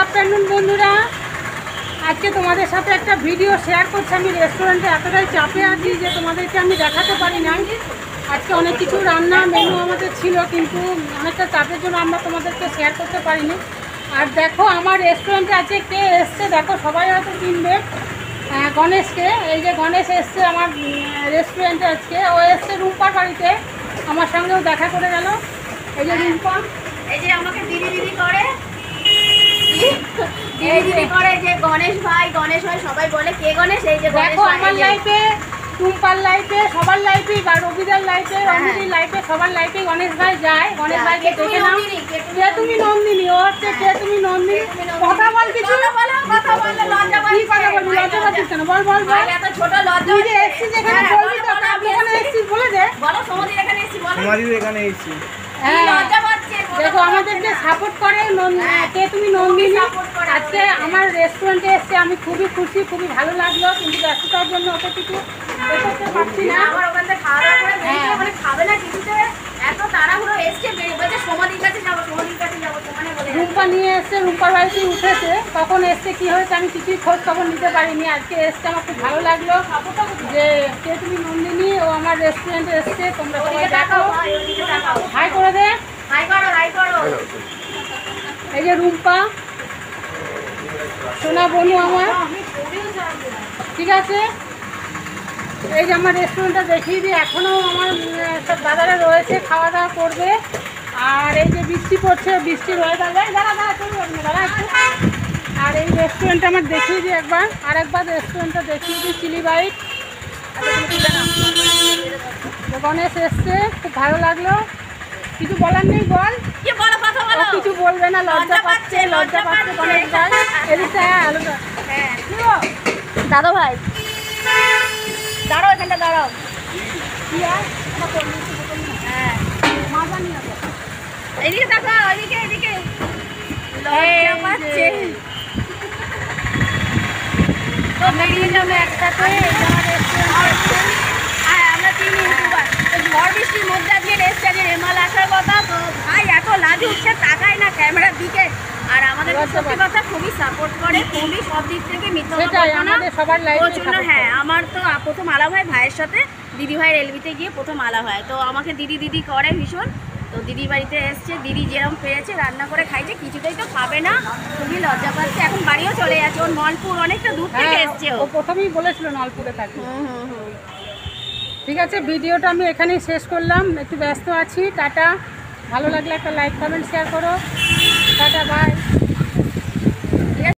Afternoon বন্ধুরা, আজকে তোমাদের সাথে একটা ভিডিও শেয়ার করছি। আমি রেস্টুরেন্টে এতটাই চাপে আছি যে তোমাদেরকে আমি দেখাতে পারি না। আজকে অনেক কিছু রান্না মেনু আমাদের ছিল, কিন্তু অনেকটা চাপের জন্য আমরা তোমাদেরকে শেয়ার করতে পারিনি। আর দেখো আমার রেস্টুরেন্টে আজকে কে এসছে, দেখো সবাই হয়তো চিনবে গণেশকে। এই যে গণেশ এসছে আমার রেস্টুরেন্টে আজকে। ও এসছে রুম্পার বাড়িতে, আমার সঙ্গেও দেখা করে গেল। এই যে রুম্পা, এই যে আমাকে দিদি দিদি করে দিদি করে যে গণেশ ভাই সবাই বলে কে গণেশ। এই যে দেখো আমার লাইফে, টুম্পার লাইফে, সবার লাইফে বা রবিদার লাইফে, রঞ্জিনীর লাইফে, সবার লাইফে গণেশ ভাই যায়। গণেশ ভাইকে দেখে নাও। কে তুমি নন্দিনী? ও হচ্ছে কে তুমি নন্দিনী। কথা বল, কিছু কথা বললে লজ্জা পাচ্ছিস কথা বলবি, লজ্জা পাচ্ছিস কেন? বল বল বল। এত ছোট লজ্জা তুই যে এসছিস যেখানে বলবি তো, আপনি এখানে এসছিস বলে দে। বলো সমাধির এখানে এসেছি, বলো তোমারই এখানে এসেছি। হ্যাঁ, লজ্জা পাচ্ছে। দেখো আমাদেরকে সাপোর্ট করে কে তুমি নন্দিনী। আজকে আমার রেস্টুরেন্টে এসছে, আমি খুবই খুশি, খুবই ভালো লাগলো। কিন্তু ব্যস্ততার জন্য ওকে কিছু করতে পারছি না। আমার ওখান থেকে খাওয়া দাওয়া করে বেরিয়ে ওখানে খাবে না কিছুতে। এত তাড়াহুড়ো এসছে, বেরিয়ে বলছে সমাধির কাছে যাবো তোমানে বলে রুম্পা নিয়ে এসছে, রুম্পার বাড়িতেই উঠেছে। কখন এসছে কি হয়েছে আমি কিছুই খোঁজ খবর নিতে পারিনি। আজকে এসছে, আমার খুব ভালো লাগলো যে কে তুমি নন্দিনী ও আমার রেস্টুরেন্টে এসছে। তোমরা সবাই দেখো, হাই করে দে। হাই করো। এই যে রুম্পা, সোনা বনু আমার, ঠিক আছে। এই যে আমার রেস্টুরেন্টটা দেখিয়ে দিই। এখনও আমার সব দাদারা রয়েছে, খাওয়া দাওয়া করবে। আর এই যে বৃষ্টি পড়ছে, বৃষ্টির ওয়েদার, দাঁড়া চলবে আপনি, দাঁড়া একটু। আর এই রেস্টুরেন্টটা আমার দেখিয়ে দিই একবার, আরেকবার রেস্টুরেন্টটা দেখিয়ে দিই। চিলি বাইট, গণেশ এসছে, খুব ভালো লাগলো। কিছু বলার নেই, বল। কিছু বলবে না, লজ্জা পাচ্ছে গণেশ ভাই। এদিকটা আলোটা দাদা ভাই দাঁড়াও, এখানটা দাঁড়াও। হ্যাঁ, এইদিকে দেখো, এইদিকে লজ্জা পাচ্ছে। তো বেরিয়ে যাবে একসাথে। আমরা 3 ইউটিউবার ঝড় বৃষ্টির মধ্যে আজকে এসছে। আজকে রেমাল আসার কথা, তো ভাই এত লাজু উঠছে, তাকায় না ক্যামেরার দিকে। আর আমাদের সত্যি কথা খুবই সাপোর্ট করে, খুবই সব দিক থেকে মিথ্যা কথা না। প্রচন্ড, হ্যাঁ। আমার তো প্রথম আলাপ হয় ভাইয়ের সাথে, দিদি ভাইয়ের এলবিতে গিয়ে প্রথম আলাপ হয়। তো আমাকে দিদি করে ভীষণ। তো দিদি বাড়িতে এসছে, দিদি যেরকম পেরেছে রান্না করে খাইছে, কিছুতেই তো খাবে না, খুবই লজ্জা পাচ্ছে। এখন বাড়িও চলে যাচ্ছে, ওর নলপুর অনেকটা দূর থেকে এসছে। ও প্রথমেই বলেছিল নলপুরে থাকে। ঠিক আছে, ভিডিওটা আমি এখানেই শেষ করলাম। একটু ব্যস্ত আছি। টাটা। ভালো লাগলে একটা লাইক কমেন্ট শেয়ার করো। Tata, by.